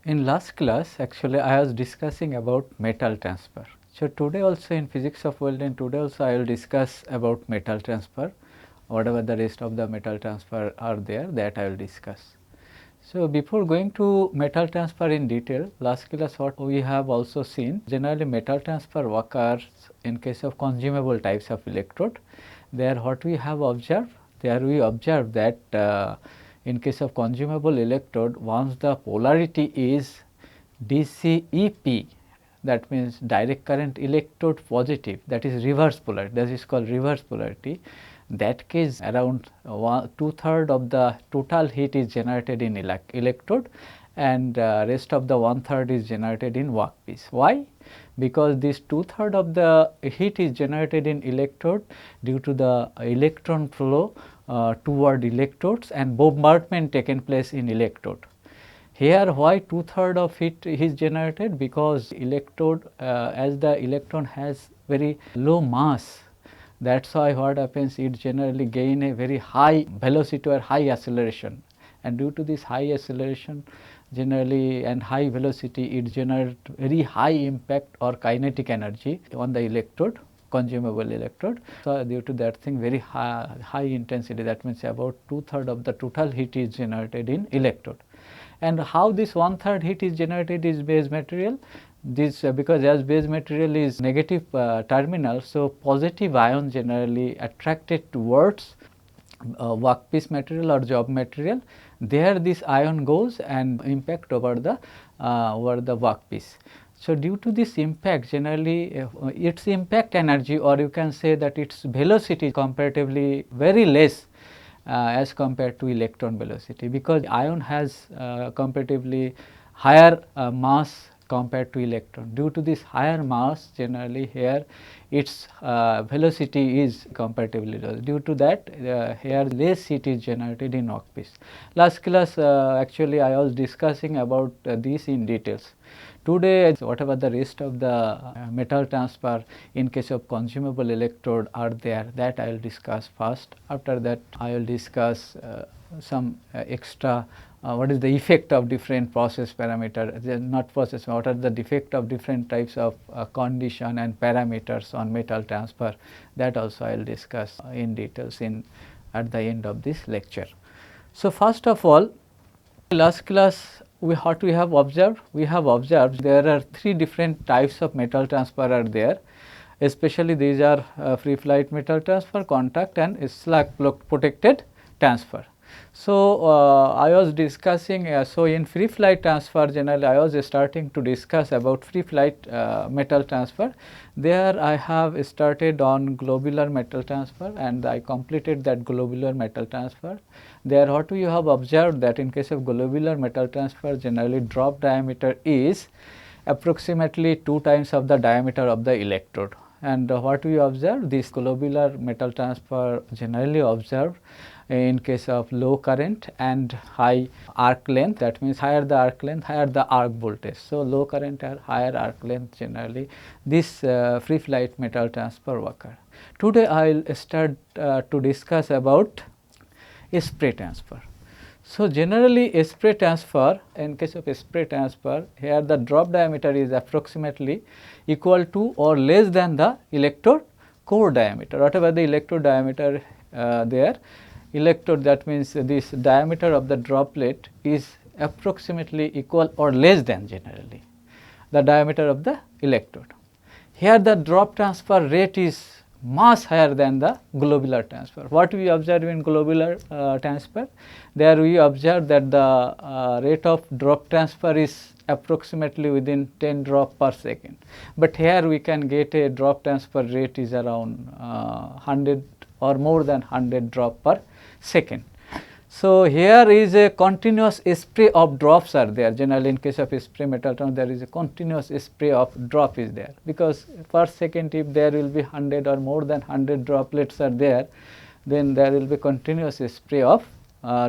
In last class actually I was discussing about metal transfer. So today also in physics of welding, today also I will discuss about metal transfer, whatever the rest of the metal transfer are there, that I will discuss. So before going to metal transfer in detail, last class what we have also seen, generally metal transfer occurs in case of consumable types of electrode. There what we have observed, there we observe that in case of consumable electrode, once the polarity is DCEP, that means direct current electrode positive, that is reverse polarity, that is called reverse polarity. That case around 2/3 of the total heat is generated in electrode, and rest of the 1/3 is generated in workpiece. Why? Because this 2/3 of the heat is generated in electrode due to the electron flow toward electrodes and bombardment taken place in electrode. Here why 2/3 of heat is generated? Because electrode as the electron has very low mass, that is why what happens, it generally gain a very high velocity or high acceleration, and due to this high acceleration generally and high velocity, it generates very high impact or kinetic energy on the electrode, consumable electrode. So due to that thing, very high intensity, that means about 2/3 of the total heat is generated in electrode. And how this 1/3 heat is generated is base material. This because as base material is negative terminal, so positive ion generally attracted towards workpiece material or job material. There this ion goes and impact over the workpiece. So due to this impact, generally its impact energy, or you can say that its velocity, comparatively very less as compared to electron velocity, because ion has comparatively higher mass compared to electron. Due to this higher mass, generally here its velocity is comparatively low. Due to that here less heat is generated in workpiece. Last class actually I was discussing about this in details. Today whatever the rest of the metal transfer in case of consumable electrode are there, that I will discuss first. After that I will discuss some extra what is the effect of different process parameter, not process, what are the defect of different types of condition and parameters on metal transfer, that also I will discuss in details at the end of this lecture. So first of all, last class what we have observed? We have observed there are three different types of metal transfer are there, especially these are free flight metal transfer, contact and slag protected transfer. So I was discussing, so in free flight transfer generally I was starting to discuss about free flight metal transfer. There I have started on globular metal transfer and I completed that globular metal transfer. There what we have observed that in case of globular metal transfer, generally drop diameter is approximately 2 times of the diameter of the electrode. And what we observe, this globular metal transfer generally observed in case of low current and high arc length, that means higher the arc length, higher the arc voltage. So low current or higher arc length, generally this free flight metal transfer occur. Today I will start to discuss about spray transfer. So generally spray transfer, in case of spray transfer, here the drop diameter is approximately equal to or less than the electrode core diameter, whatever the electrode diameter there. Electrode, that means this diameter of the droplet is approximately equal or less than generally the diameter of the electrode. Here the drop transfer rate is much higher than the globular transfer. What we observe in globular transfer? There we observe that the rate of drop transfer is approximately within 10 drop per second. But here we can get a drop transfer rate is around 100 or more than 100 drop per second. So here is a continuous spray of drops are there. Generally in case of spray metal transfer, there is a continuous spray of drop is there, because per second if there will be 100 or more than 100 droplets are there, then there will be continuous spray of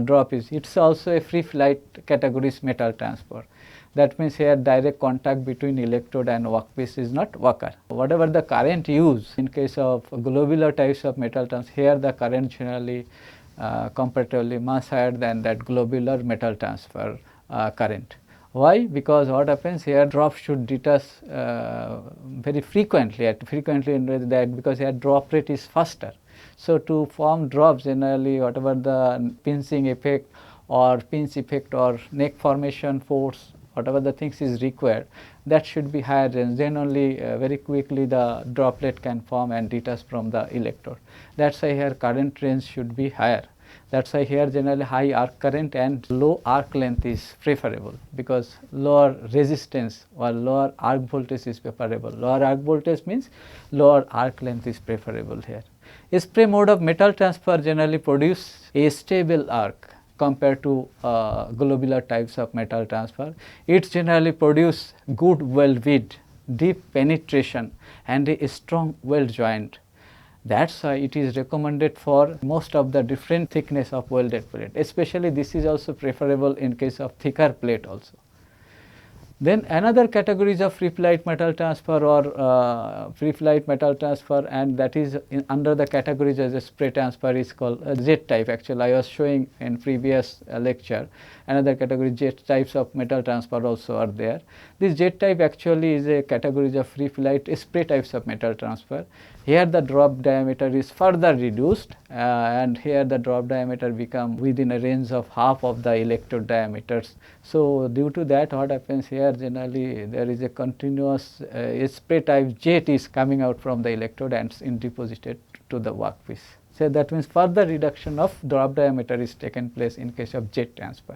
drop is. It is also a free flight categories metal transfer. That means here direct contact between electrode and workpiece is not occur. Whatever the current used in case of globular types of metal transfer, here the current generally comparatively much higher than that globular metal transfer current. Why? Because what happens here, drops should detach very frequently, because here drop rate is faster. So, to form drops, generally whatever the pinching effect or pinch effect or neck formation force, whatever the things is required, that should be higher range, then only very quickly the droplet can form and detach from the electrode. That is why here current range should be higher. That is why here generally high arc current and low arc length is preferable, because lower resistance or lower arc voltage is preferable. Lower arc voltage means lower arc length is preferable here. A spray mode of metal transfer generally produce a stable arc compared to globular types of metal transfer. It generally produce good weld width, deep penetration and a strong weld joint. That is why it is recommended for most of the different thickness of welded plate, especially this is also preferable in case of thicker plate also. Then another categories of free flight metal transfer or free flight metal transfer, and that is under the categories as a spray transfer is called jet type. Actually I was showing in previous lecture, another category jet types of metal transfer also are there. This jet type actually is a categories of free flight spray types of metal transfer. Here the drop diameter is further reduced and here the drop diameter become within a range of half of the electrode diameters. So, due to that what happens here, generally there is a continuous spray type jet is coming out from the electrode and is deposited to the workpiece. So, that means further reduction of drop diameter is taken place in case of jet transfer.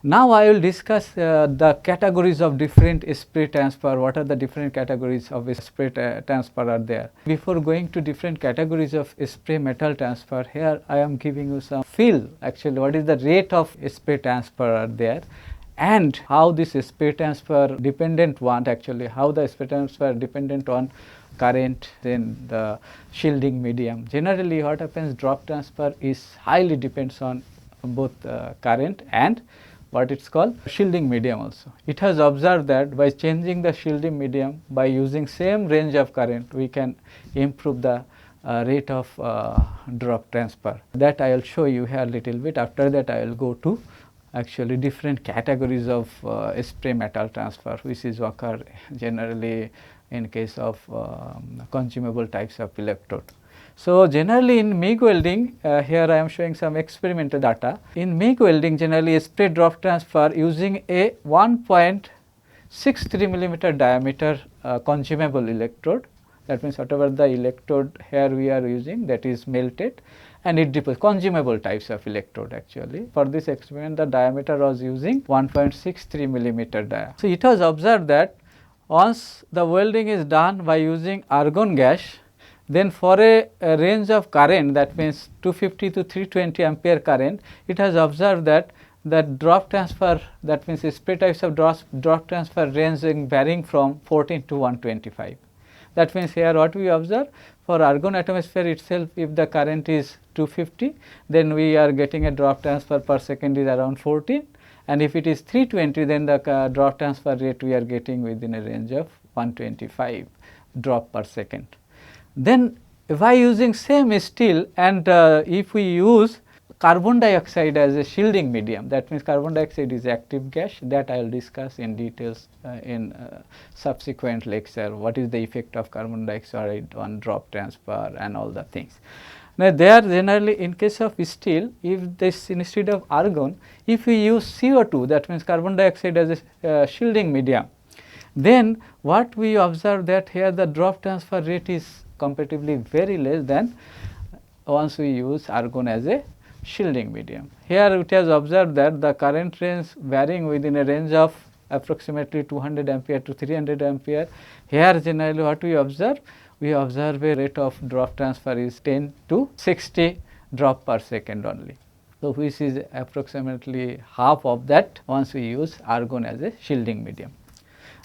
Now, I will discuss the categories of different spray transfer. What are the different categories of spray transfer are there? Before going to different categories of spray metal transfer, here I am giving you some feel actually what is the rate of spray transfer are there and how this spray transfer dependent one actually, how the spray transfer dependent on current, then the shielding medium. Generally what happens, drop transfer is highly depends on both current and what it is called shielding medium also. It has observed that by changing the shielding medium, by using same range of current, we can improve the rate of drop transfer. That I will show you here a little bit. After that I will go to actually different categories of spray metal transfer, which is occur generally in case of consumable types of electrode. So, generally in MIG welding, here I am showing some experimental data. In MIG welding, generally a spray drop transfer using a 1.63 millimeter diameter consumable electrode. That means whatever the electrode here we are using, that is melted and it deposits consumable types of electrode actually. For this experiment the diameter was using 1.63 millimeter dia. So, it was observed that once the welding is done by using argon gas, then for a range of current, that means 250 to 320 ampere current, it has observed that drop transfer, that means spray types of drop transfer ranging varying from 14 to 125. That means here what we observe, for argon atmosphere itself, if the current is 250, then we are getting a drop transfer per second is around 14, and if it is 320, then the drop transfer rate we are getting within a range of 125 drop per second. Then by using same steel and if we use carbon dioxide as a shielding medium, that means carbon dioxide is active gas, that I will discuss in details in subsequent lecture, what is the effect of carbon dioxide on drop transfer and all the things. Now, there generally in case of steel, if this instead of argon, if we use CO2, that means carbon dioxide as a shielding medium, then what we observe that here the drop transfer rate is comparatively very less than once we use argon as a shielding medium. Here it has observed that the current range varying within a range of approximately 200 ampere to 300 ampere. Here generally what we observe? We observe a rate of drop transfer is 10 to 60 drop per second only. So, which is approximately half of that once we use argon as a shielding medium.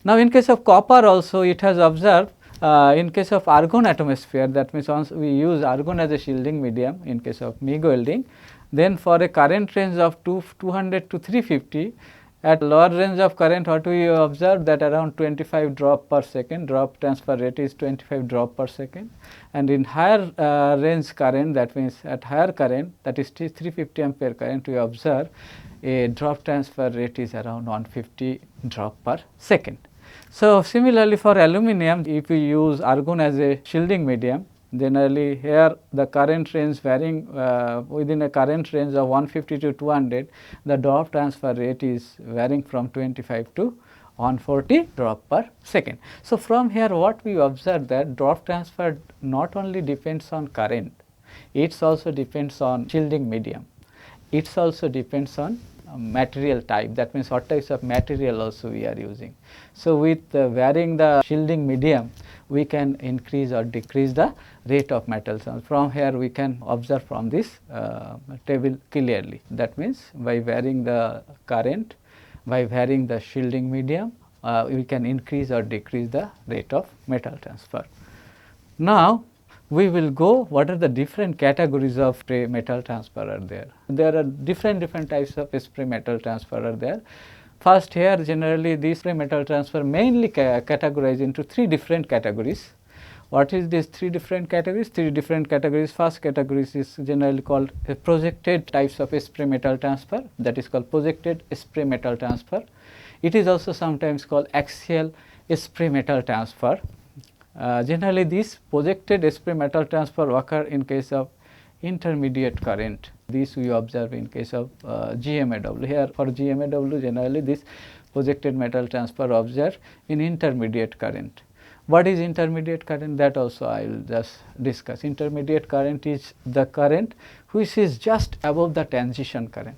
Now, in case of copper also it has observed in case of argon atmosphere, that means once we use argon as a shielding medium in case of MIG welding, then for a current range of 200 to 350, at lower range of current what we observe that around 25 drop per second, drop transfer rate is 25 drop per second, and in higher range current, that means at higher current, that is 350 ampere current, we observe a drop transfer rate is around 150 drop per second. So, similarly for aluminum, if we use argon as a shielding medium, generally here the current range varying within a current range of 150 to 200, the drop transfer rate is varying from 25 to 140 drop per second. So, from here what we observe that drop transfer not only depends on current, it also depends on shielding medium, it also depends on material type, that means what types of material also we are using. So, with varying the shielding medium, we can increase or decrease the rate of metal transfer. From here we can observe from this table clearly, that means by varying the current, by varying the shielding medium, we can increase or decrease the rate of metal transfer. Now, we will go what are the different categories of spray metal transfer are there. There are different types of spray metal transfer are there. First, here generally these spray metal transfer mainly categorized into 3 different categories. What is these 3 different categories? 3 different categories. First category is generally called projected types of spray metal transfer, that is called projected spray metal transfer. It is also sometimes called axial spray metal transfer. Generally these projected spray metal transfer occur in case of intermediate current. This we observe in case of GMAW. Here for GMAW generally this projected metal transfer observed in intermediate current. What is intermediate current? That also I will just discuss. Intermediate current is the current which is just above the transition current.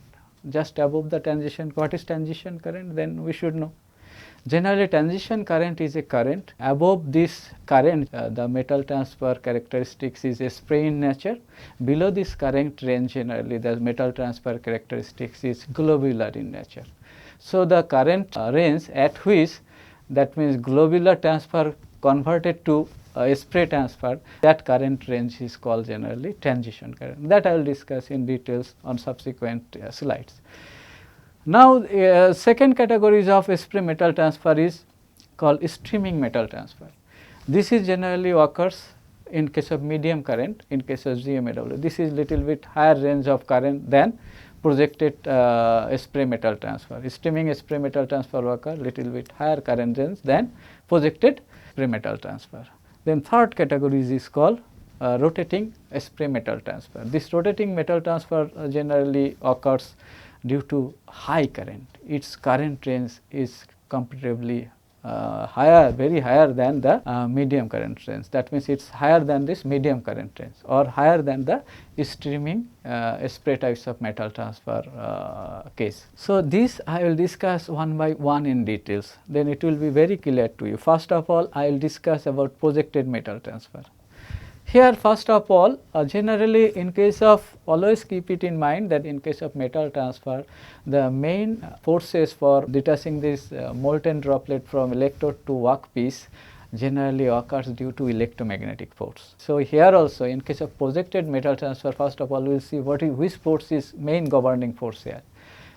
Just above the transition. What is transition current? Then we should know. Generally transition current is a current. Above this current the metal transfer characteristics is a spray in nature. Below this current range generally the metal transfer characteristics is globular in nature. So, the current range at which, that means globular transfer converted to spray transfer, that current range is called generally transition current. That I will discuss in details on subsequent slides. Now, second categories of spray metal transfer is called streaming metal transfer. This is generally occurs in case of medium current, in case of GMAW. This is little bit higher range of current than projected spray metal transfer. Streaming spray metal transfer occur little bit higher current range than projected spray metal transfer. Then third category is called rotating spray metal transfer. This rotating metal transfer generally occurs due to high current. Its current range is comparatively higher, very higher than the medium current range. That means it is higher than this medium current range or higher than the streaming spray types of metal transfer case. So, this I will discuss one by one in details, then it will be very clear to you. First of all, I will discuss about projected metal transfer. Here first of all, generally in case of, always keep it in mind that in case of metal transfer, the main forces for detaching this molten droplet from electrode to workpiece generally occurs due to electromagnetic force. So, here also in case of projected metal transfer, first of all we will see which force is main governing force here.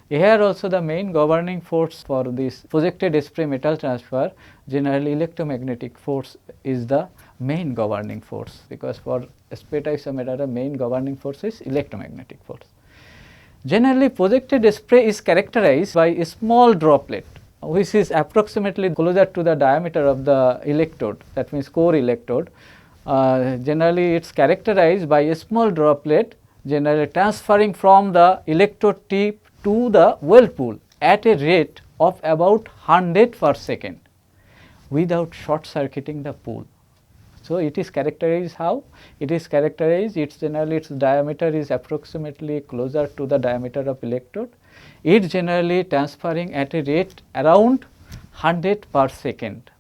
Here also the main governing force for this projected spray metal transfer, generally electromagnetic force is the main governing force, because for spray types of metal the main governing force is electromagnetic force. Generally projected spray is characterized by a small droplet which is approximately closer to the diameter of the electrode, that means core electrode. Generally it is characterized by a small droplet generally transferring from the electrode tip to the well pool at a rate of about 100 per second without short circuiting the pool. So, it is characterized how? It is characterized, generally its diameter is approximately closer to the diameter of electrode. It generally transferring at a rate around 100 per second,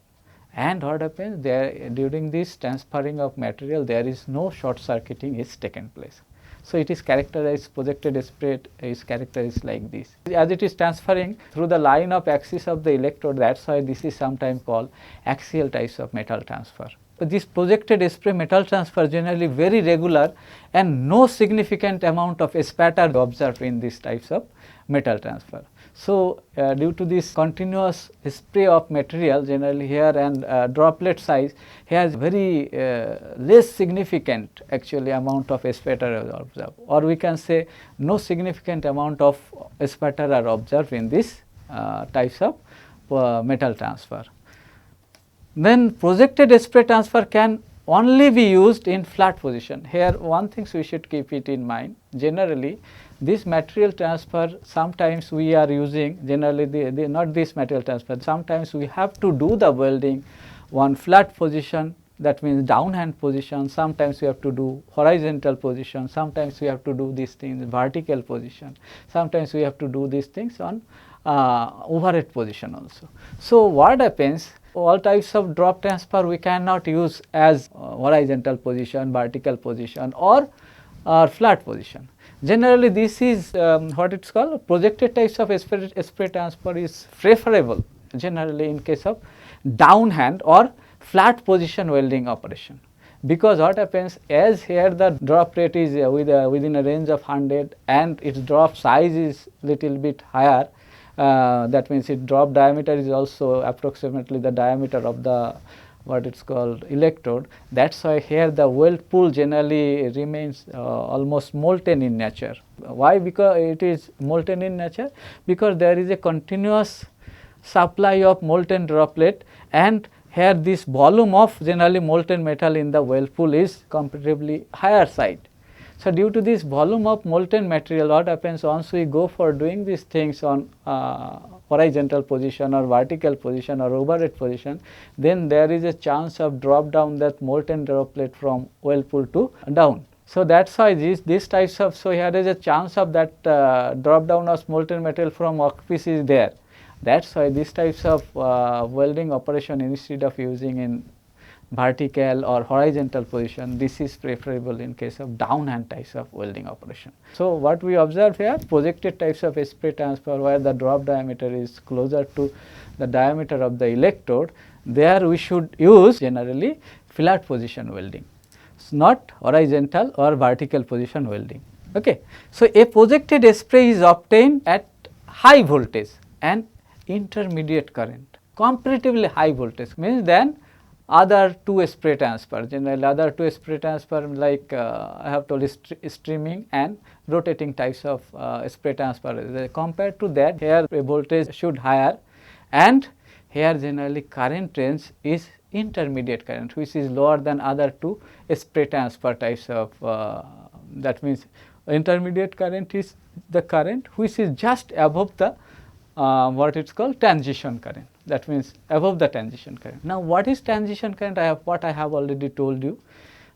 and what happens there during this transferring of material there is no short circuiting is taken place. So, it is characterized, projected spray is characterized like this. As it is transferring through the line of axis of the electrode, that is why this is sometimes called axial types of metal transfer. This projected spray metal transfer generally very regular and no significant amount of spatter observed in these types of metal transfer. So, due to this continuous spray of material generally here and droplet size has very less significant actually amount of spatter observed, or we can say no significant amount of spatter are observed in this types of metal transfer. Then projected spray transfer can only be used in flat position. Here one thing we should keep it in mind, generally this material transfer sometimes we are using, generally not this material transfer, sometimes we have to do the welding on flat position, that means down hand position, sometimes we have to do horizontal position, sometimes we have to do these things vertical position, sometimes we have to do these things on overhead position also. So, what happens, all types of drop transfer we cannot use as horizontal position, vertical position or flat position. Generally this is what it is called, projected types of spray transfer is preferable generally in case of down hand or flat position welding operation, because what happens, as here the drop rate is within a range of 100 and its drop size is little bit higher, that means its drop diameter is also approximately the diameter of the what it is called electrode. That is why here the weld pool generally remains almost molten in nature. Why? Because it is molten in nature, because there is a continuous supply of molten droplet, and here this volume of generally molten metal in the weld pool is comparatively higher side. So, due to this volume of molten material, what happens once we go for doing these things on horizontal position or vertical position or overhead position, then there is a chance of drop down that molten droplet from weld pool to down. So, that is why these types of, so here is a chance of that drop down of molten metal from workpiece is there. That is why these types of welding operation, instead of using in vertical or horizontal position, this is preferable in case of down hand types of welding operation. So, what we observe here, projected types of spray transfer where the drop diameter is closer to the diameter of the electrode, there we should use generally flat position welding, not horizontal or vertical position welding. Okay. So, a projected spray is obtained at high voltage and intermediate current, comparatively high voltage means than other two spray transfer. Generally other two spray transfer like I have told streaming and rotating types of spray transfer. Compared to that, here a voltage should higher, and here generally current range is intermediate current, which is lower than other two spray transfer types of that means intermediate current is the current which is just above the what it is called transition current, that means above the transition current. Now, what is transition current? I have already told you.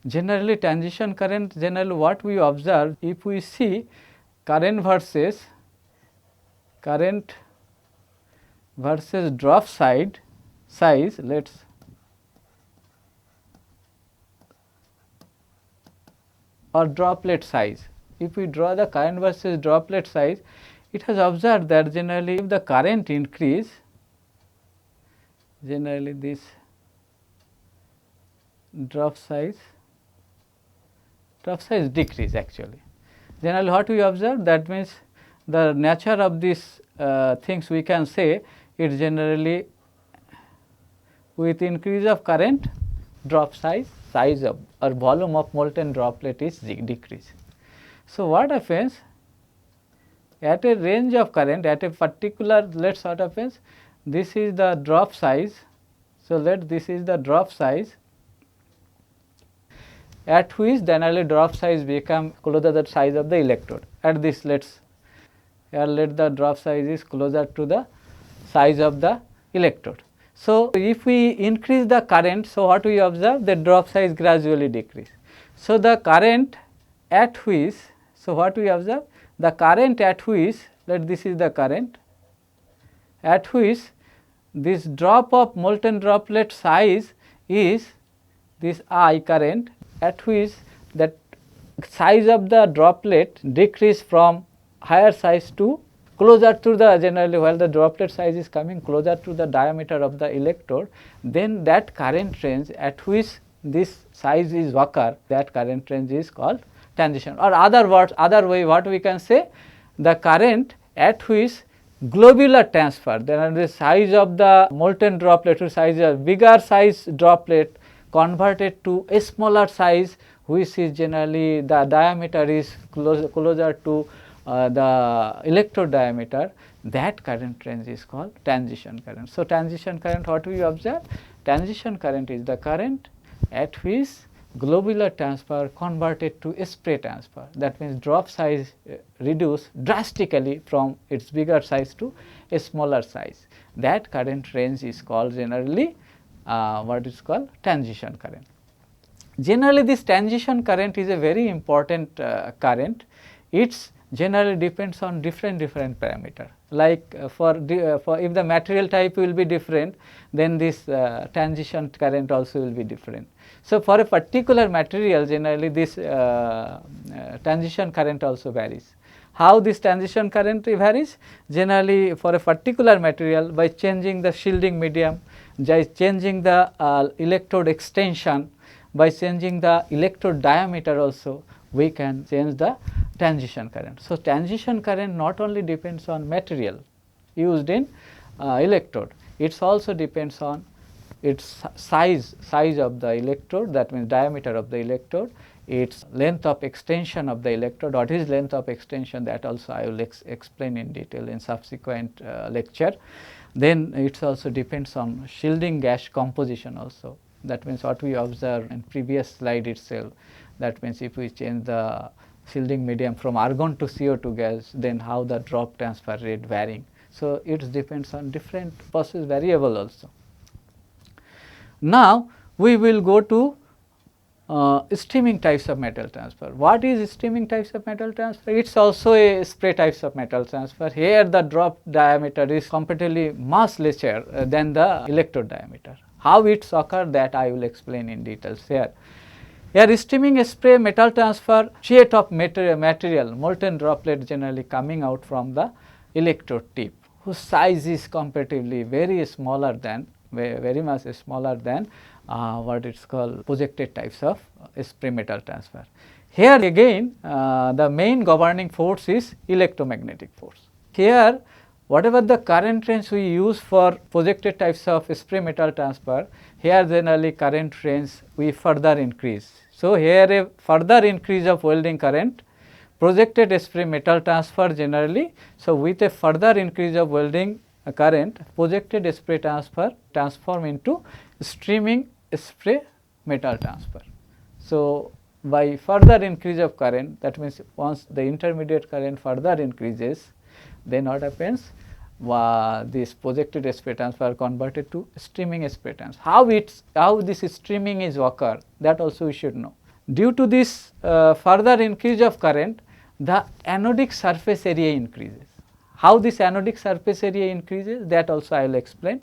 Generally transition current, generally what we observe, if we see current versus drop size, let us or droplet size. If we draw the current versus droplet size, it has observed that generally if the current increase, generally this drop size decrease actually. Generally what we observe, that means the nature of these things we can say it generally with increase of current drop size of or volume of molten droplet is decrease. So, what happens at a range of current at a particular, let us what happens, this is the drop size. So, this is the drop size at which generally drop size become closer to the size of the electrode. At this let the drop size is closer to the size of the electrode. So, if we increase the current, so what we observe, the drop size gradually decrease. So, the current at which, so what we observe, the current at which, this is the current at which this drop of molten droplet size is this I current, at which that size of the droplet decrease from higher size to closer to the, generally while the droplet size is coming closer to the diameter of the electrode, then that current range at which this size is occur, that current range is called transition, or other way what we can say, the current at which globular transfer, then the size of the molten droplet to size of bigger size droplet converted to a smaller size, which is generally the diameter is closer to the electrode diameter, that current range is called transition current. So, transition current, what we observe? Transition current is the current at which globular transfer converted to spray transfer. That means drop size reduced drastically from its bigger size to a smaller size. That current range is called generally what is called transition current. Generally, this transition current is a very important current. It's generally depends on different parameter. Like for if the material type will be different, then this transition current also will be different. So, for a particular material, generally this transition current also varies. How this transition current varies? Generally, for a particular material, by changing the shielding medium, by changing the electrode extension, by changing the electrode diameter also, we can change the transition current. So, transition current not only depends on material used in electrode, it also depends on its size of the electrode, that means diameter of the electrode, its length of extension of the electrode. What is length of extension, that also I will explain in detail in subsequent lecture. Then it also depends on shielding gas composition also. That means what we observed in previous slide itself, that means if we change the shielding medium from argon to CO2 gas, then how the drop transfer rate varying. So, it depends on different process variable also. Now, we will go to streaming types of metal transfer. What is streaming types of metal transfer? It is also a spray types of metal transfer. Here the drop diameter is comparatively much lesser than the electrode diameter. How it occur, that I will explain in details here. Here streaming spray metal transfer, sheet of material molten droplet generally coming out from the electrode tip, whose size is comparatively very smaller than, very much smaller than what it is called projected types of spray metal transfer. Here again the main governing force is electromagnetic force. Here whatever the current range we use for projected types of spray metal transfer, here generally current range we further increase. So, here a further increase of welding current, projected spray metal transfer generally. So, with a further increase of welding current, projected spray transfer transform into streaming spray metal transfer. So, by further increase of current, that means once the intermediate current further increases, then what happens? This projected spray transfer converted to streaming spray transfer. How this streaming is occur, that also we should know. Due to this further increase of current, the anodic surface area increases. How this anodic surface area increases, that also I will explain.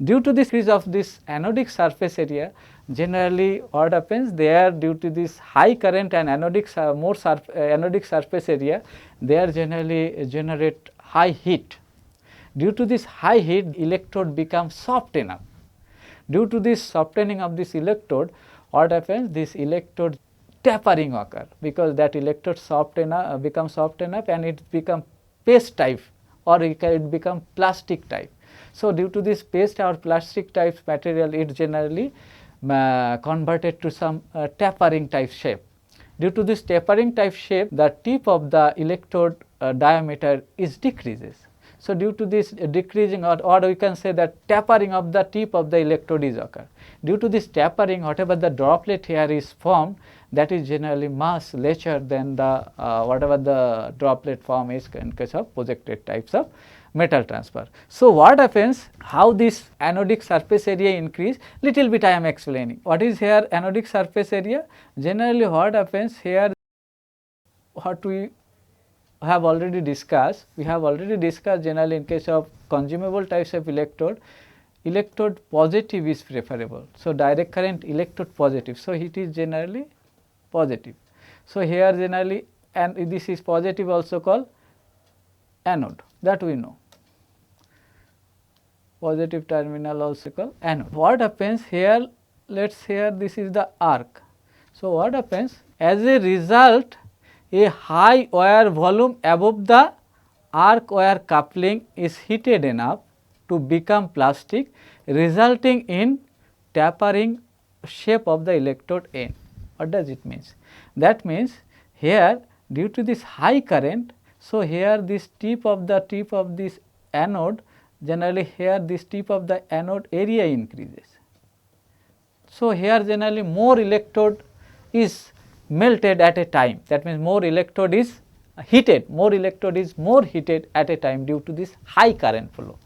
Due to this increase of this anodic surface area, generally what happens there, due to this high current and anodic surface area, they are generally generate high heat. Due to this high heat, electrode becomes soft enough. Due to this softening of this electrode, what happens? This electrode tapering occur, because that electrode becomes soft enough and it becomes paste type, or it become plastic type. So, due to this paste or plastic type material, it generally converted to some tapering type shape. Due to this tapering type shape, the tip of the electrode diameter is decreases. So, due to this decreasing, or we can say that tapering of the tip of the electrode is occur. Due to this tapering, whatever the droplet here is formed, that is generally much lesser than the whatever the droplet form is in case of projected types of metal transfer. So, what happens? How this anodic surface area increase? Little bit I am explaining. What is here anodic surface area? Generally what happens here, what we have already discussed, generally in case of consumable types of electrode positive is preferable. So, direct current electrode positive. So, it is generally positive. So, here generally, and this is positive also called anode, that we know. Positive terminal also called anode. What happens here? Let us say this is the arc. So, what happens? As a result, a high wire volume above the arc wire coupling is heated enough to become plastic, resulting in tapering shape of the electrode end. What does it mean? That means here due to this high current, so here this tip of this anode, generally here this tip of the anode area increases. So here generally more electrode is melted at a time, that means more electrode is heated, more electrode is more heated at a time due to this high current flow.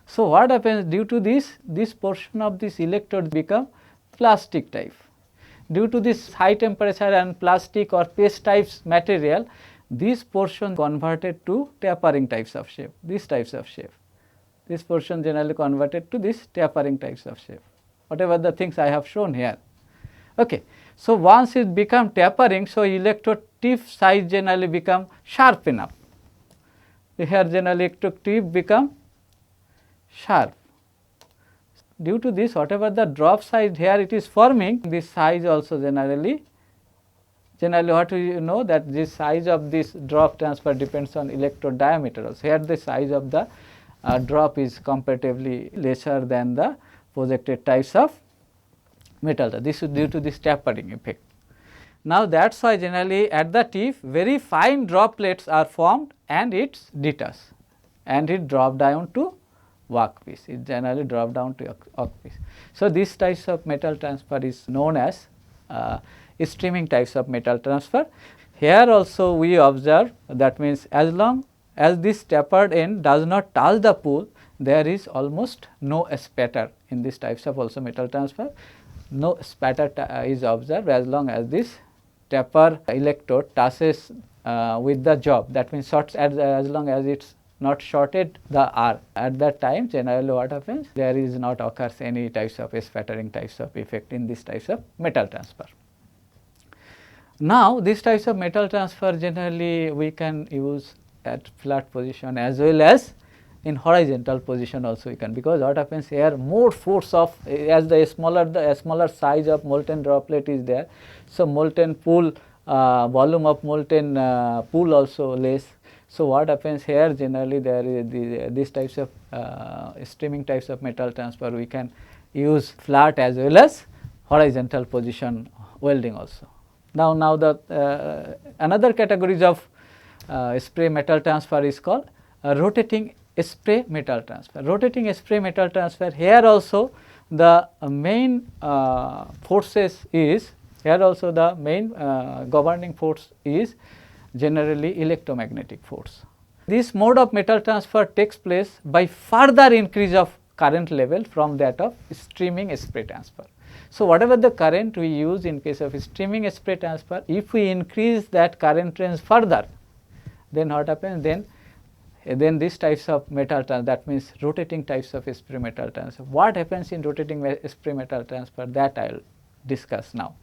So what happens due to this portion of this electrode become plastic type. Due to this high temperature and plastic or paste types material, this portion converted to tapering types of shape, these types of shape. This portion generally converted to this tapering types of shape, whatever the things I have shown here. Okay. So once it become tapering, so electrode tip size generally become sharp enough. Here generally electrode tip become sharp. Due to this, whatever the drop size here it is forming, this size also generally what do you know, that this size of this drop transfer depends on electrode diameter also. Here the size of the drop is comparatively lesser than the projected types of metal. This is due to this tapering effect. Now that is why generally at the tip very fine droplets are formed and it deters and it drop down to workpiece, it generally drop down to workpiece. So this types of metal transfer is known as streaming types of metal transfer. Here also we observe, that means as long as this tapered end does not touch the pool, there is almost no spatter in these types of also metal transfer. No spatter is observed as long as this taper electrode touches with the job, that means shorts as long as it is not shorted the arc. At that time generally what happens, there is not occurs any types of spattering types of effect in these types of metal transfer. Now these types of metal transfer generally we can use at flat position as well as in horizontal position also we can, because what happens here more force of, as the smaller size of molten droplet is there, so molten pool volume of molten pool also less. So what happens here generally there is these types of streaming types of metal transfer we can use flat as well as horizontal position welding also. Now the another categories of spray metal transfer is called rotating spray metal transfer. Rotating spray metal transfer, here also the main forces is, here also the main governing force is generally electromagnetic force. This mode of metal transfer takes place by further increase of current level from that of streaming spray transfer. So whatever the current we use in case of streaming spray transfer, if we increase that current range further, then what happens, then these types of metal transfer, that means rotating types of spray metal transfer. What happens in rotating spray metal transfer, that I will discuss now.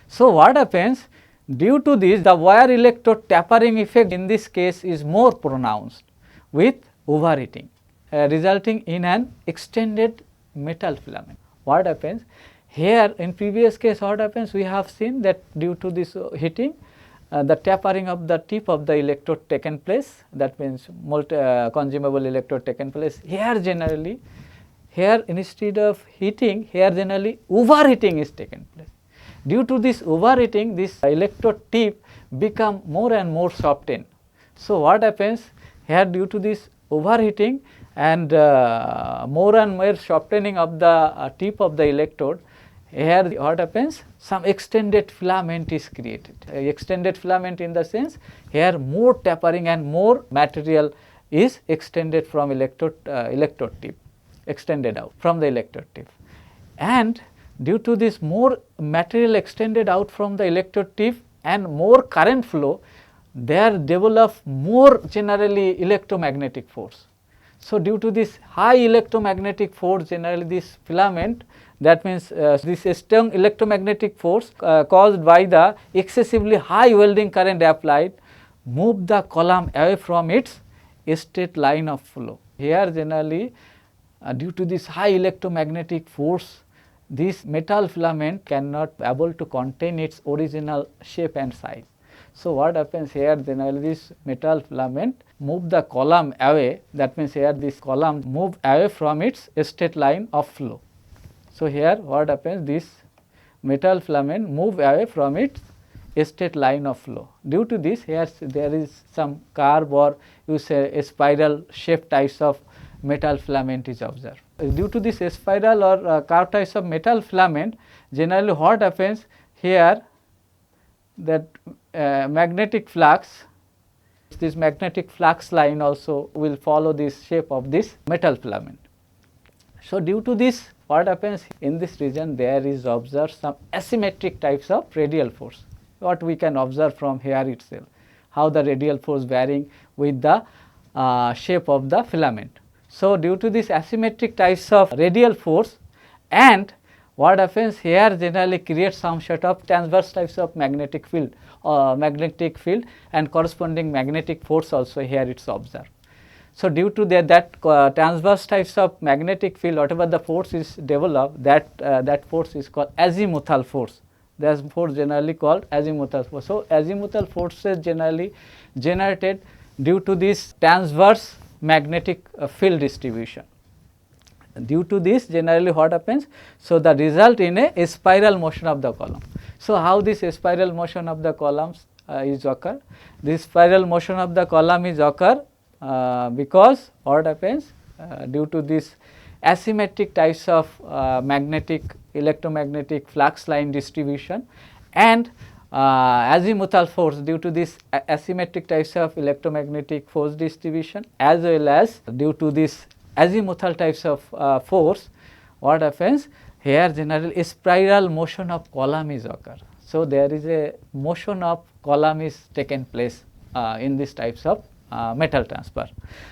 So what happens, due to this the wire electrode tapering effect in this case is more pronounced with overheating, resulting in an extended metal filament. What happens here in previous case, what happens, we have seen that due to this heating the tapering of the tip of the electrode taken place, that means consumable electrode taken place. Here generally, here instead of heating, here generally overheating is taken place. Due to this overheating, this electrode tip become more and more softened. So what happens here, due to this overheating and more and more softening of the tip of the electrode, here what happens, some extended filament is created. Extended filament in the sense, here more tapering and more material is extended from electrode tip, extended out from the electrode tip. And due to this more material extended out from the electrode tip and more current flow, there develop more generally electromagnetic force. So due to this high electromagnetic force, generally this filament, that means this strong electromagnetic force caused by the excessively high welding current applied, move the column away from its straight line of flow. Here generally due to this high electromagnetic force, this metal filament cannot able to contain its original shape and size. So, what happens here, generally this metal filament move the column away, that means here this column move away from its straight line of flow. So, here what happens, this metal filament move away from its straight line of flow. Due to this, here there is some curve, or you say a spiral shape types of metal filament is observed. Due to this spiral or curve types of metal filament, generally what happens here, that magnetic flux, this magnetic flux line also will follow this shape of this metal filament. So, due to this, what happens in this region, there is observed some asymmetric types of radial force, what we can observe from here itself, how the radial force varying with the shape of the filament. So, due to this asymmetric types of radial force, and what happens here, generally creates some sort of transverse types of magnetic field and corresponding magnetic force also here it is observed. So, due to that transverse types of magnetic field, whatever the force is developed, that force is called azimuthal force. That force generally called azimuthal force. So, azimuthal forces generally generated due to this transverse magnetic field distribution. Due to this, generally what happens? So, the result in a spiral motion of the column. So, how this spiral motion of the columns is occur? This spiral motion of the column is occur because what happens due to this asymmetric types of electromagnetic flux line distribution, and azimuthal force due to this asymmetric types of electromagnetic force distribution, as well as due to this azimuthal types of force, what happens here, generally a spiral motion of column is occur. So, there is a motion of column is taken place in these types of metal transfer.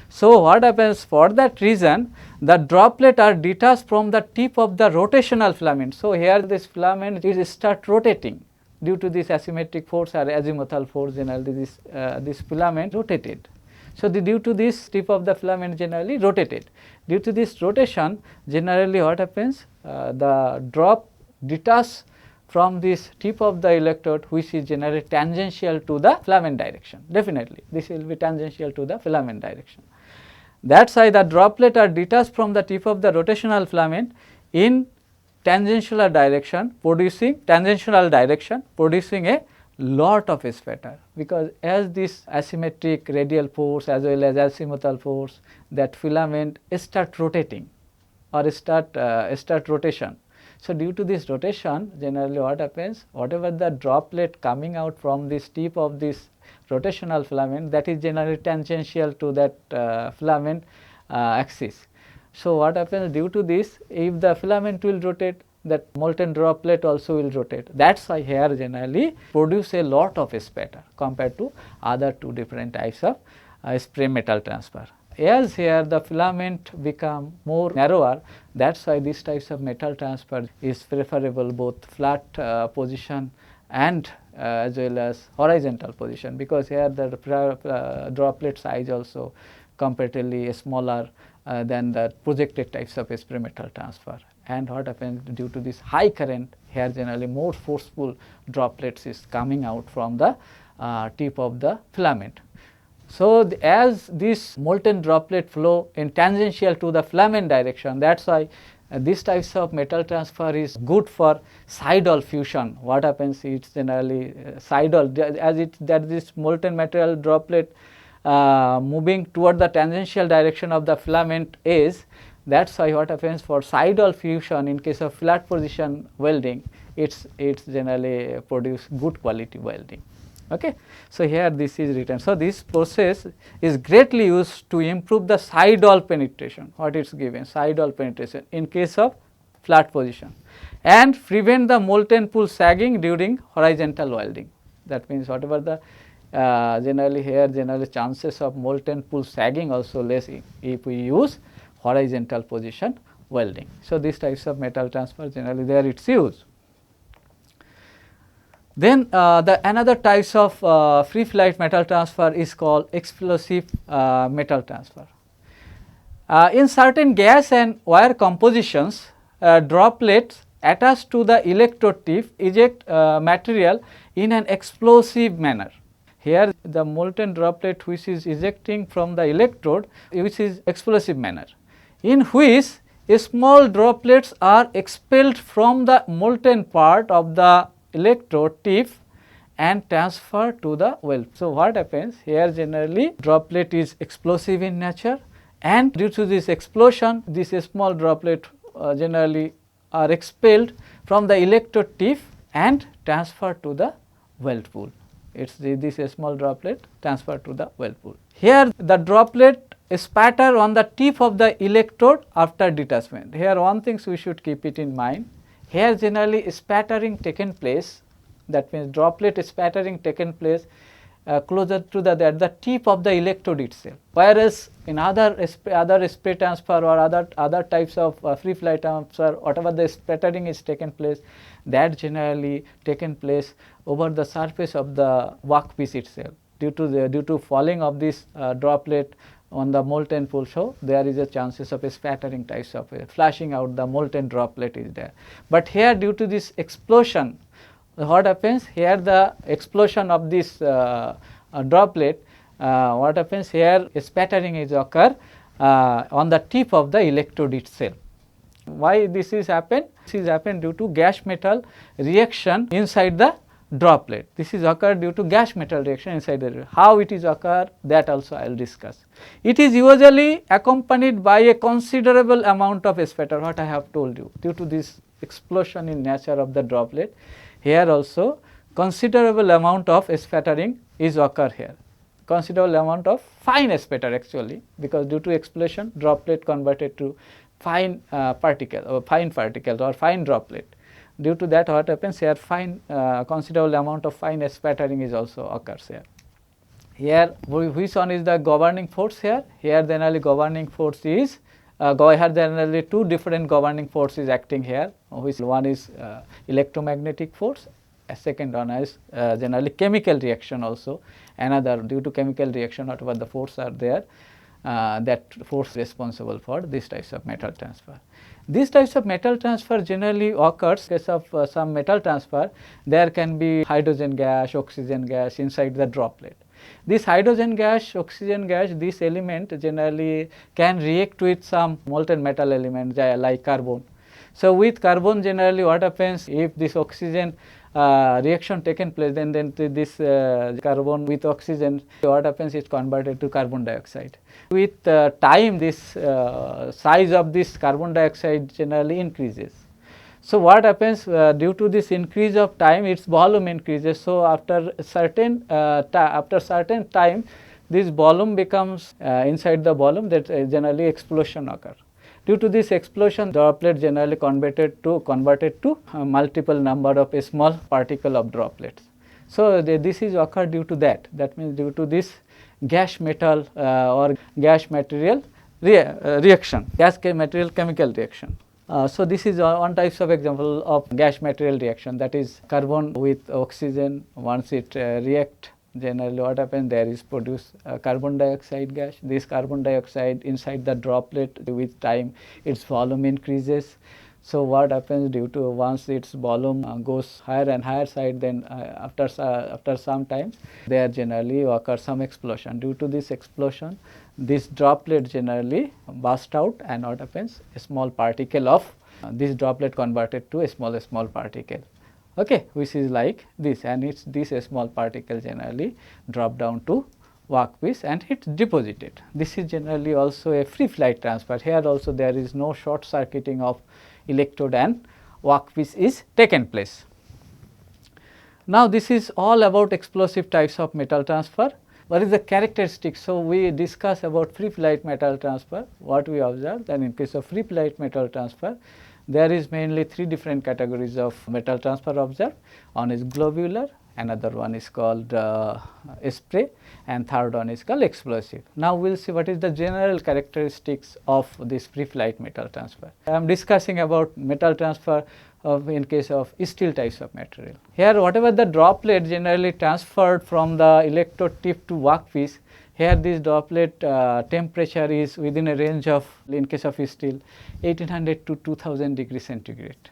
So, what happens, for that reason the droplet are detached from the tip of the rotational filament. So, here this filament is start rotating due to this asymmetric force or azimuthal force, generally this filament rotated. So, due to this tip of the filament generally rotated. Due to this rotation, generally what happens, the drop detaches from this tip of the electrode, which is generally tangential to the filament direction. Definitely this will be tangential to the filament direction. That is why the droplet are detached from the tip of the rotational filament in tangential direction, producing a lot of spatter, because as this asymmetric radial force as well as azimuthal force, that filament start rotating or start rotation. So, due to this rotation, generally what happens, whatever the droplet coming out from this tip of this rotational filament, that is generally tangential to that filament axis. So, what happens, due to this, if the filament will rotate, that molten droplet also will rotate. That is why here generally produce a lot of spatter compared to other two different types of spray metal transfer. As here the filament become more narrower, that is why these types of metal transfer is preferable both flat position and as well as horizontal position, because here the droplet size also comparatively smaller than the projected types of spray metal transfer. And what happens, due to this high current, here generally more forceful droplets is coming out from the tip of the filament. So, as this molten droplet flow in tangential to the filament direction, that is why these types of metal transfer is good for side-wall fusion. What happens, it is generally side-wall, as this molten metal droplet moving toward the tangential direction of the filament is, that is why what happens for side-wall fusion in case of flat position welding, it's generally produce good quality welding. Okay. So, here this is written. So, this process is greatly used to improve the side-wall penetration, what it is given, side-wall penetration in case of flat position, and prevent the molten pool sagging during horizontal welding. That means, whatever the generally here generally chances of molten pool sagging also less if we use horizontal position welding. So, these types of metal transfer generally there it is used. Then the another types of free flight metal transfer is called explosive metal transfer. In certain gas and wire compositions, droplets attached to the electrode tip eject material in an explosive manner. Here the molten droplet which is ejecting from the electrode, which is explosive manner, in which small droplets are expelled from the molten part of the electrode tip and transferred to the well. So, what happens here, generally droplet is explosive in nature, and due to this explosion this small droplet generally are expelled from the electrode tip and transferred to the weld pool. It is this small droplet transferred to the weld pool. Here the droplet spatter on the tip of the electrode after detachment. Here one thing we should keep it in mind. Here generally spattering taken place, that means droplet spattering taken place closer to the tip of the electrode itself. Whereas in other spray transfer or other types of free flight transfer, whatever the spattering is taken place, that generally taken place over the surface of the workpiece itself due to falling of this droplet on the molten pool. So, there is a chances of a spattering types of flashing out the molten droplet is there. But here due to this explosion, what happens here, the explosion of this droplet, what happens here, spattering is occur on the tip of the electrode itself. Why this is happened? This is happened due to gas metal reaction inside the droplet. This is occurred due to gas metal reaction inside the. How it is occur, that also I will discuss. It is usually accompanied by a considerable amount of spatter, what I have told you, due to this explosion in nature of the droplet. Here also considerable amount of spattering is occur here, considerable amount of fine spatter actually, because due to explosion droplet converted to fine particle or fine particles or fine droplet. Due to that, what happens here, fine considerable amount of fine spattering is also occurs here. Here which one is the governing force here? Here generally governing force is here generally two different governing forces acting here, which one is electromagnetic force, a second one is generally chemical reaction also, another due to chemical reaction whatever the force are there, that force responsible for this types of metal transfer. These types of metal transfer generally occurs in case of some metal transfer, there can be hydrogen gas, oxygen gas inside the droplet. This hydrogen gas, oxygen gas, this element generally can react with some molten metal element like carbon. So, with carbon generally what happens, if this oxygen reaction taken place, then this carbon with oxygen, what happens, is converted to carbon dioxide. With time this size of this carbon dioxide generally increases. So, what happens due to this increase of time, its volume increases. So, after certain time this volume becomes inside the volume, that generally explosion occur. Due to this explosion, droplet generally converted to multiple number of small particle of droplets. So, this is occur due to that means due to this gas metal or gas material reaction, gas material chemical reaction. So, this is one types of example of gas material reaction, that is carbon with oxygen. Once it react, generally what happens, there is produced carbon dioxide gas. This carbon dioxide inside the droplet, with time its volume increases. So, what happens, due to once its volume goes higher and higher side, then after some time there generally occurs some explosion. Due to this explosion, this droplet generally burst out, and what happens, a small particle of this droplet converted to a small particle, okay, which is like this, and it's this small particle generally drop down to workpiece and it's deposited. This is generally also a free flight transfer. Here also there is no short circuiting of electrode and workpiece is taken place. Now, this is all about explosive types of metal transfer. What is the characteristics? So, we discuss about free flight metal transfer. What we observe, that in case of free flight metal transfer, there is mainly three different categories of metal transfer observed. One is globular, another one is called spray, and third one is called explosive. Now, we will see what is the general characteristics of this free flight metal transfer. I am discussing about metal transfer in case of steel types of material. Here, whatever the droplet generally transferred from the electrode tip to workpiece, here this droplet temperature is within a range of, in case of steel, 1800 to 2000 degree centigrade.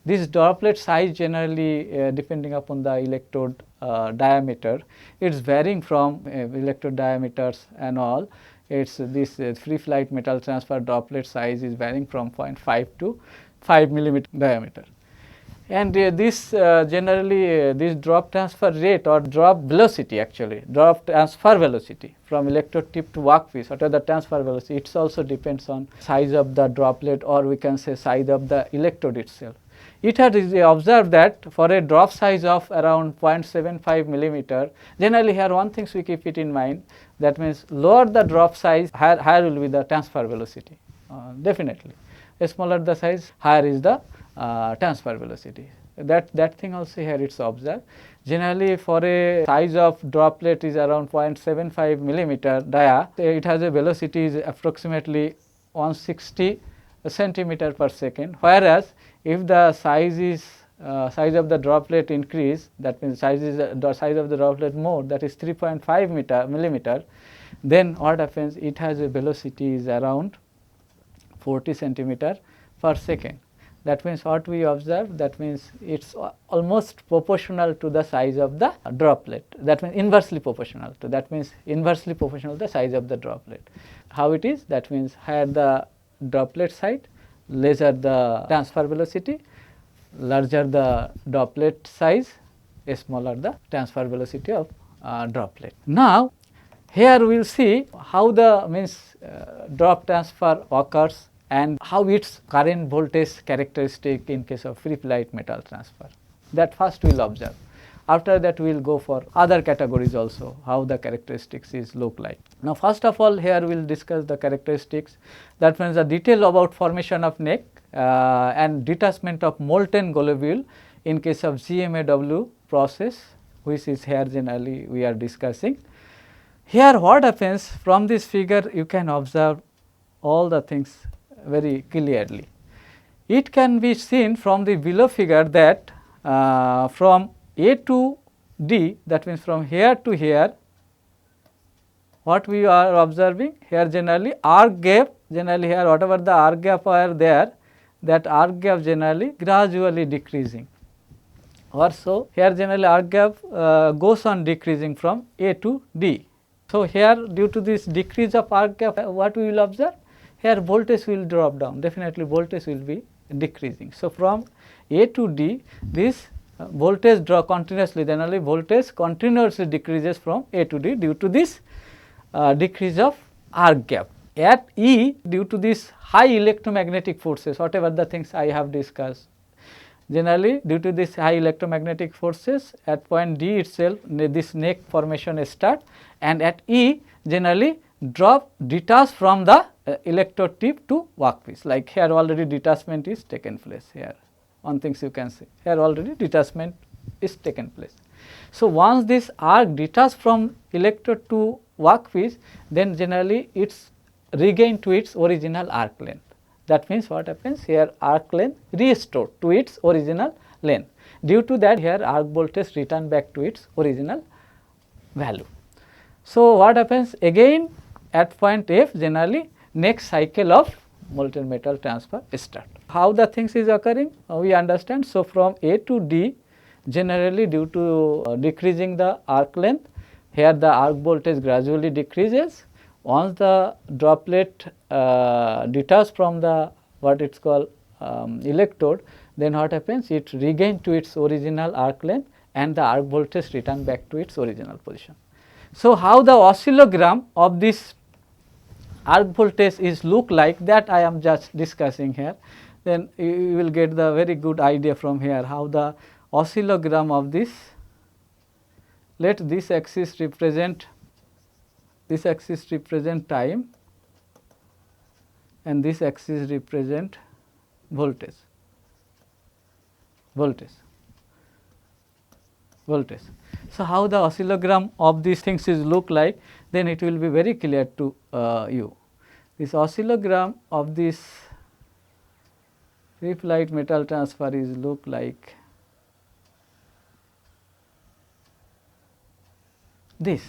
this droplet size generally depending upon the electrode diameter, it is varying from electrode diameters and all. It's this free flight metal transfer droplet size is varying from 0.5 to 5 millimeter diameter. And this generally this drop transfer rate or drop velocity, actually drop transfer velocity from electrode tip to workpiece, whatever the transfer velocity, it also depends on size of the droplet, or we can say size of the electrode itself. It had observed that for a drop size of around 0.75 millimeter, generally here one thing we keep it in mind, that means lower the drop size, higher will be the transfer velocity, definitely. The smaller the size, higher is the transfer velocity. That thing also here it's observed. Generally for a size of droplet is around 0.75 millimeter dia, it has a velocity is approximately 160 centimeter per second, whereas if the size is size of the droplet increase, that means size of the droplet more, that is 3.5 millimeter, then what happens, it has a velocity is around 40 centimeter per second. That means what we observe, that means it's almost proportional to the size of the droplet, that means inversely proportional to, that means inversely proportional to the size of the droplet. How it is? That means higher the droplet size, lesser the transfer velocity, larger the droplet size, smaller the transfer velocity of droplet. Now here we will see how the means drop transfer occurs and how its current voltage characteristic in case of free flight metal transfer. That first we will observe. After that we will go for other categories also, how the characteristics is look like. Now first of all, here we will discuss the characteristics, that means the detail about formation of neck and detachment of molten globule in case of GMAW process, which is here generally we are discussing. Here what happens, from this figure you can observe all the things very clearly. It can be seen from the below figure that from A to D, that means from here to here, what we are observing here, generally arc gap, generally here whatever the arc gap are there, that arc gap generally gradually decreasing, or so here generally arc gap goes on decreasing from A to D. So here due to this decrease of arc gap, what we will observe, here voltage will drop down, definitely voltage will be decreasing. So from A to D, this voltage drop continuously, generally voltage continuously decreases from A to D due to this decrease of arc gap. At E, due to this high electromagnetic forces, whatever the things I have discussed, generally due to this high electromagnetic forces, at point D itself this neck formation start, and at E generally drop detach from the electrode tip to workpiece, like here already detachment is taken place. Here one things you can see, here already detachment is taken place. So once this arc detached from electrode to workpiece, then generally it's regained to its original arc length. That means what happens, here arc length restored to its original length. Due to that, here arc voltage return back to its original value. So what happens again at point F, generally next cycle of molten metal transfer start. How the things is occurring, we understand. So from A to D, generally due to decreasing the arc length, here the arc voltage gradually decreases. Once the droplet detached from the what it's called electrode, then what happens, it regains to its original arc length and the arc voltage return back to its original position. So how the oscillogram of this arc voltage is look like, that I am just discussing here, then you will get the very good idea from here how the oscillogram of this, let this axis represent time and this axis represent voltage. So how the oscillogram of these things is look like, then it will be very clear to you. This oscillogram of this free flight metal transfer is look like this.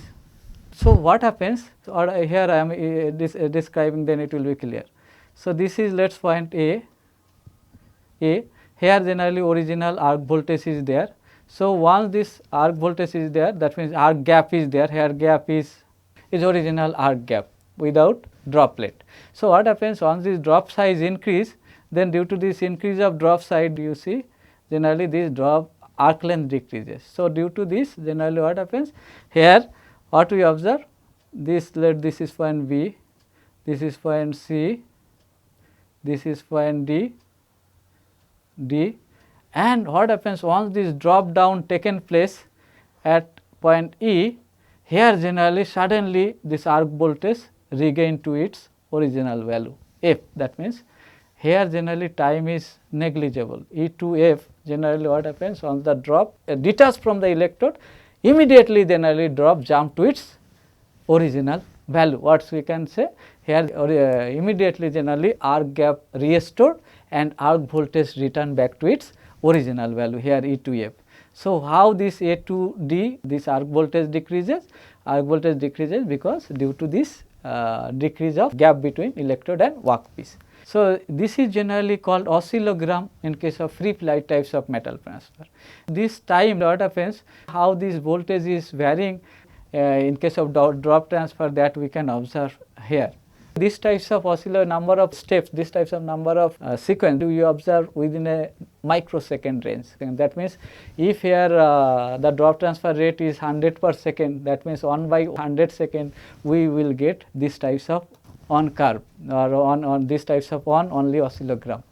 So what happens, or here I am describing, then it will be clear. So this is, let's point A. here generally original arc voltage is there. So, once this arc voltage is there, that means arc gap is there, here gap is original arc gap without droplet. So, what happens once this drop size increase, then due to this increase of drop size you see generally this drop arc length decreases. So, due to this generally what happens here, what we observe, this, let this is point B, this is point C, this is point D, and what happens once this drop down taken place at point E, here generally suddenly this arc voltage regain to its original value F. That means here generally time is negligible, E to F generally what happens once the drop detached from the electrode, immediately generally drop jump to its original value. What we can say here, immediately generally arc gap restored and arc voltage return back to its original value, here E to F. So, how this A to D, this arc voltage decreases? Arc voltage decreases because due to this decrease of gap between electrode and workpiece. So, this is generally called oscillogram in case of free flight types of metal transfer. This time what happens, how this voltage is varying in case of drop transfer, that we can observe here. These types of number of steps, these types of number of sequence you observe within a microsecond range. And that means if here the drop transfer rate is 100 per second, that means 1 by 100 second we will get these types of on curve or on these types of on only oscillogram.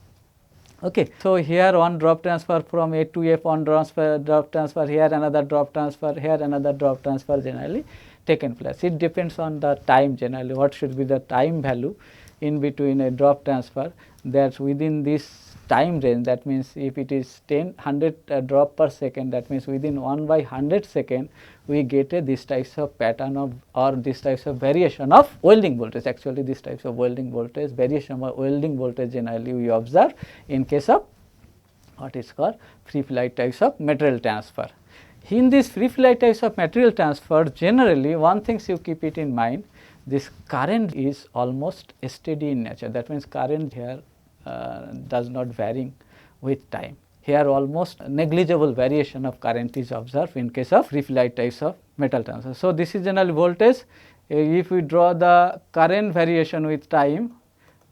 Okay. So, here one drop transfer from A to F, one drop transfer here, another drop transfer here, another drop transfer generally taken place. It depends on the time generally, what should be the time value in between a drop transfer, that within this time range, that means if it is 100 drop per second, that means within 1 by 100 second we get this types of pattern of or this types of variation of welding voltage. Actually this types of welding voltage, variation of welding voltage generally we observe in case of what is called free flight types of material transfer. In this free flight types of material transfer, generally one thing you keep it in mind, this current is almost steady in nature. That means current here does not vary with time. Here almost negligible variation of current is observed in case of free flight types of metal transfer. So, this is generally voltage. If we draw the current variation with time,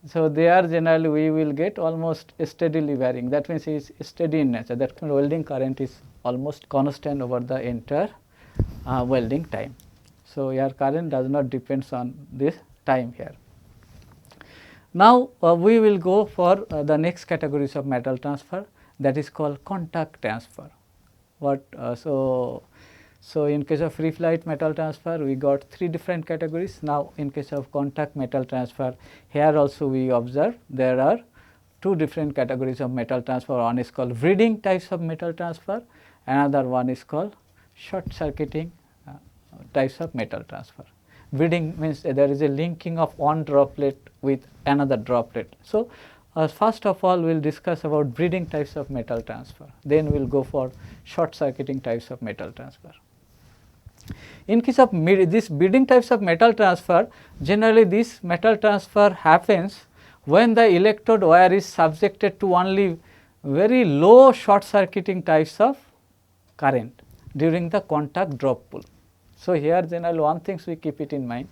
so there generally we will get almost steadily varying. That means it is steady in nature. That means welding current is almost constant over the entire welding time. So, here current does not depends on this time here. Now, we will go for the next categories of metal transfer, that is called contact transfer. So in case of free flight metal transfer we got 3 different categories. Now, in case of contact metal transfer, here also we observe there are 2 different categories of metal transfer. One is called breeding types of metal transfer, another one is called short circuiting types of metal transfer. Breeding means there is a linking of one droplet with another droplet. So, first of all we will discuss about breeding types of metal transfer, then we will go for short circuiting types of metal transfer. In case of this breeding types of metal transfer, generally this metal transfer happens when the electrode wire is subjected to only very low short circuiting types of current during the contact drop pull. So, here generally one thing we keep it in mind,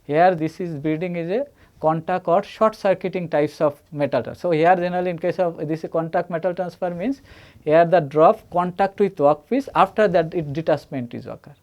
here this is breeding is a contact or short circuiting types of metal transfer. So, here generally in case of this contact metal transfer means here the drop contact with workpiece, after that its detachment is occur.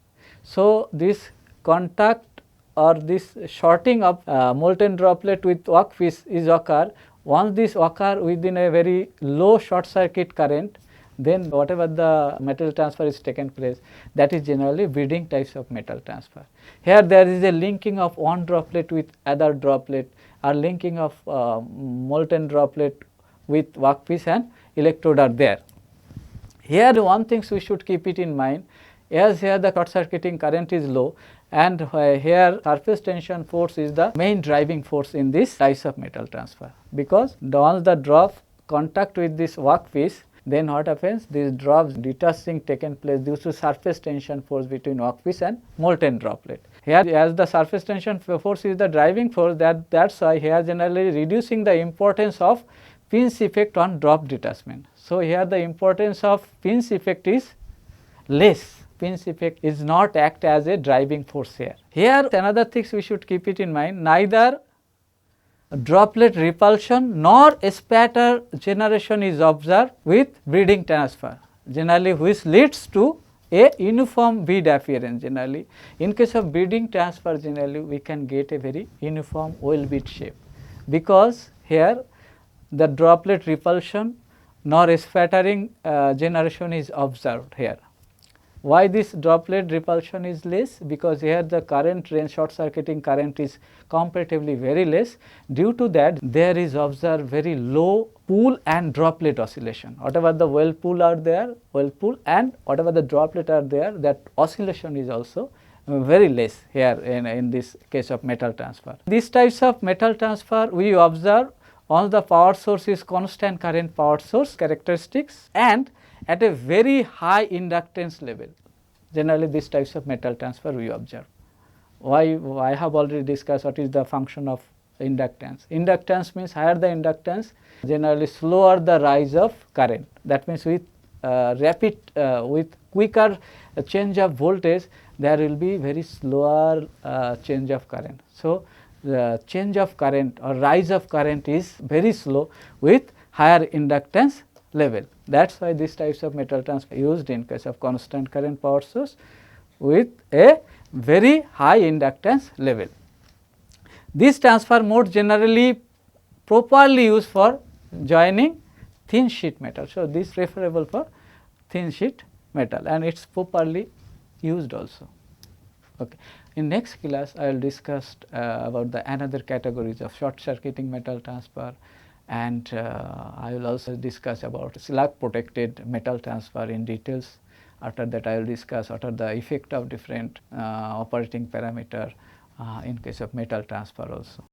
So, this contact or this shorting of molten droplet with workpiece is occur. Once this occur within a very low short circuit current, then whatever the metal transfer is taken place, that is generally breeding types of metal transfer. Here there is a linking of one droplet with other droplet, or linking of molten droplet with workpiece and electrode are there. Here one thing we should keep it in mind, as here the short circuiting current is low, and here surface tension force is the main driving force in this types of metal transfer, because once the drop contact with this workpiece, then what happens, these drops detaching taken place due to surface tension force between workpiece and molten droplet. Here as the surface tension force is the driving force, that's why here generally reducing the importance of pinch effect on drop detachment. So, here the importance of pinch effect is less. Pinch effect is not act as a driving force here. Here another things we should keep it in mind, neither droplet repulsion nor spatter generation is observed with breeding transfer, generally which leads to a uniform bead appearance. Generally in case of breeding transfer, generally we can get a very uniform well bead shape, because here the droplet repulsion nor spattering generation is observed here. Why this droplet repulsion is less? Because here the current range, short circuiting current is comparatively very less. Due to that, there is observed very low pool and droplet oscillation. Whatever the well pool are there, well pool, and whatever the droplet are there, that oscillation is also very less here in this case of metal transfer. These types of metal transfer we observe on the power source is constant current power source characteristics and at a very high inductance level. Generally these types of metal transfer we observe. Why? I have already discussed what is the function of inductance. Inductance means higher the inductance, generally slower the rise of current. That means with with quicker change of voltage, there will be very slower change of current. So, the change of current or rise of current is very slow with higher inductance level. That is why these types of metal transfer used in case of constant current power source with a very high inductance level. This transfer mode generally properly used for joining thin sheet metal. So, this is preferable for thin sheet metal and it is properly used also. Okay. In next class, I will discuss about the another categories of short circuiting metal transfer, and I will also discuss about slug protected metal transfer in details. After that, I will discuss what are the effect of different operating parameter in case of metal transfer also.